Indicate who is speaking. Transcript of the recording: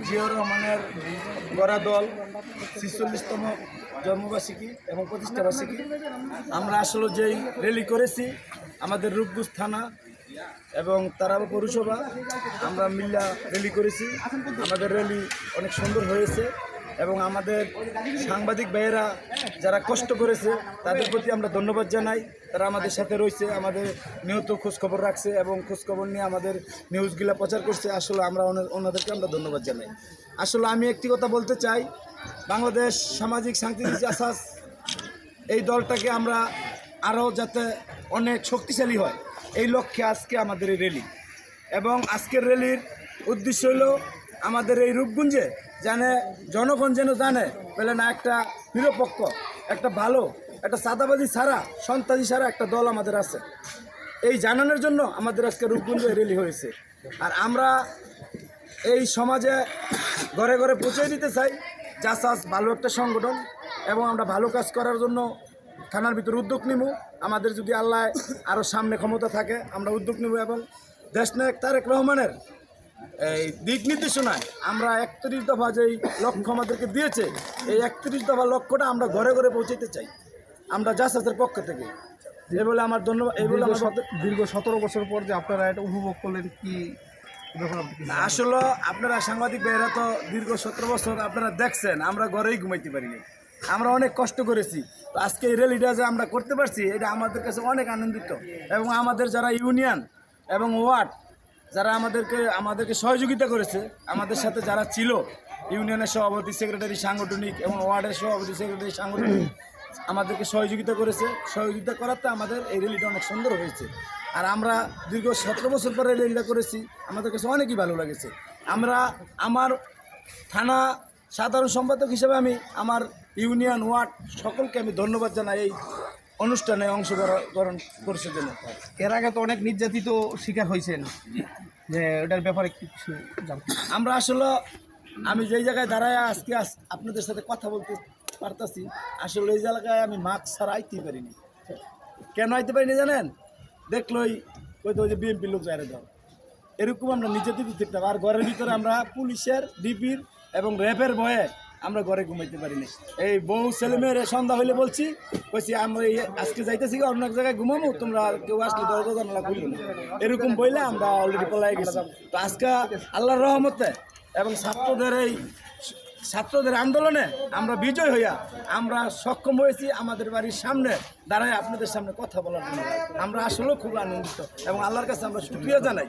Speaker 1: জিয়াউর রহমানের গড়া দল ৪৬তম জন্মবার্ষিকী এবং প্রতিষ্ঠাবার্ষিকী আমরা আসলে যেই র্যালি করেছি আমাদের রূপগঞ্জ থানা এবং তারাবা পৌরসভা আমরা মিল্লা র্যালি করেছি। আমাদের র্যালি অনেক সুন্দর হয়েছে এবং আমাদের সাংবাদিক ভাইয়েরা যারা কষ্ট করেছে তাদের প্রতি আমরা ধন্যবাদ জানাই। তারা আমাদের সাথে রয়েছে, আমাদের নিয়মিত খোঁজখবর রাখছে এবং খোঁজখবর নিয়ে আমাদের নিউজগুলা প্রচার করছে। আসলে আমরা ওনাদেরকে আমরা ধন্যবাদ জানাই। আসলে আমি একটি কথা বলতে চাই, বাংলাদেশ সামাজিক সাংস্কৃতিক জাসাস এই দলটাকে আমরা আরও যাতে অনেক শক্তিশালী হয় এই লক্ষ্যে আজকে আমাদের এই র্যালি। এবং আজকের র্যালির উদ্দেশ্য হলো আমাদের এই রূপগঞ্জে জানে জনগণ যেন জানে বলে না একটা নিরপেক্ষ, একটা ভালো, একটা সাদাবাজি ছাড়া, সন্ত্রাসী ছাড়া একটা দল আমাদের আছে। এই জানানোর জন্য আমাদের আজকে রূপগঞ্জে র্যালি হয়েছে। আর আমরা এই সমাজে ঘরে ঘরে পৌঁছে দিতে চাই জাসাস ভালো একটা সংগঠন এবং আমরা ভালো কাজ করার জন্য থানার ভিতরে উদ্যোগ নিব। আমাদের যদি আল্লাহ আরও সামনে ক্ষমতা থাকে আমরা উদ্যোগ নিব এবং দেশনায়ক তারেক রহমানের এই দিক নির্দেশনায় আমরা ৩১ দফা যেই লক্ষ্য আমাদেরকে দিয়েছে এই ৩১ দফা লক্ষ্যটা আমরা ঘরে ঘরে পৌঁছাতে চাই আমরা জাসাসের পক্ষ থেকে। এই বলে আমার ধন্যবাদ। এই বলে আমার
Speaker 2: দীর্ঘ ১৭ বছর পর যে আপনারা এটা উপভোগ করলেন কি
Speaker 1: আসলে আপনারা সাংবাদিক ভাইয়েরা তো দীর্ঘ ১৭ বছর আপনারা দেখছেন আমরা ঘরেই ঘুমাইতে পারিনি, আমরা অনেক কষ্ট করেছি। তো আজকে এই র্যালিটা যে আমরা করতে পারছি এটা আমাদের কাছে অনেক আনন্দিত এবং আমাদের যারা ইউনিয়ন এবং ওয়ার্ড যারা আমাদেরকে সহযোগিতা করেছে, আমাদের সাথে যারা ছিল ইউনিয়নের সভাপতি সেক্রেটারি সাংগঠনিক এবং ওয়ার্ডের সভাপতি সেক্রেটারি সাংগঠনিক আমাদেরকে সহযোগিতা করেছে। সহযোগিতা করাতে আমাদের এই র্যালিটা অনেক সুন্দর হয়েছে। আর আমরা দীর্ঘ ১৭ বছর পরে র্যালিটা করেছি, আমাদের কাছে অনেকই ভালো লেগেছে। আমার থানা সাধারণ সম্পাদক হিসেবে আমি আমার ইউনিয়ন ওয়ার্ড সকলকে আমি ধন্যবাদ জানাই এই অনুষ্ঠানে অংশগ্রহণ করছে জন্য।
Speaker 2: এর আগে তো অনেক নির্যাতিত শিকার হয়েছেন, যে এটার ব্যাপারে কিছু জানতে।
Speaker 1: আমরা আসলে আমি যেই জায়গায় দাঁড়ায় আজকে আপনাদের সাথে কথা বলতে পারতাছি, আসলে এই জায়গায় আমি মাস্ক ছাড়া আইতেই পারিনি। কেন আইতে পারিনি জানেন? দেখলই হয়তো ওই যে বিএনপির লোক যায় দাও, এরকম আমরা নির্যাতিত দেখতাম। আর ঘরের ভিতরে আমরা পুলিশের, ডিপির এবং র্যাবের ভয়ে আমরা ঘরে ঘুমাইতে পারিনি। এই বহু ছেলেমেয়ের সন্ধ্যা হইলে বলছি আমরা আজকে যাইতেছি অন্য এক জায়গায় ঘুমাবো, তোমরা কেউ আসলে দরজা জানালা খুললো না, এরকম বইলে আমরা অলরেডি পলাই গেছি। তো আজকে আল্লাহর রহমতে এবং ছাত্রদের আন্দোলনে আমরা বিজয় হইয়া আমরা সক্ষম হয়েছি আমাদের বাড়ির সামনে দাঁড়ায় আপনাদের সামনে কথা বলার জন্য। আমরা আসলেও খুব আনন্দিত এবং আল্লাহর কাছে আমরা শুকরিয়া জানাই।